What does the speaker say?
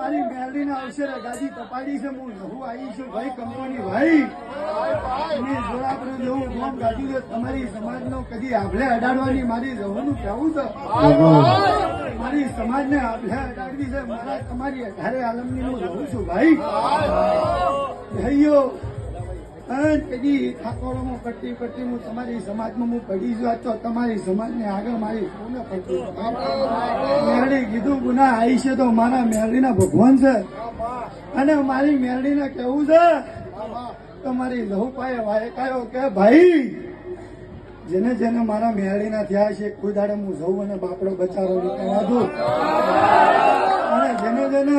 મારી મેરડીના અવસરે ગાદી તપાડી છે. હું આવી છું ભાઈ કંપની ભાઈ અને જોરાપુર જેવું ગામ ગાજ્યું છે. તમારી સમાજનો કદી આભલે અડાડવાની મારી રહેવાનું કેવું છે. મારી સમાજને આભલે અડાડવી છે. મારા તમારી 18 આલમની હું રહું છું ભાઈ. ભાઈઓ કદી ઠાકોરોમાં પટ્ટી પટ્ટી હું તમારી સમાજમાં હું પડી ગયો તો તમારી સમાજને આગળ મારી કોને પડતી મેરડી કીધું ગુના આવી છે તો મારા મેરડીના ભગવાન છે અને મારી મેરડીને કેવું છે તમારી લહુ પાયે વાયકાયો કે ભાઈ જેને જેને મારા મેરડીના થયા છે કોઈ દાડે હું જઉં અને બાપડો બચારો નીકળવા દઉં અને જેને જેને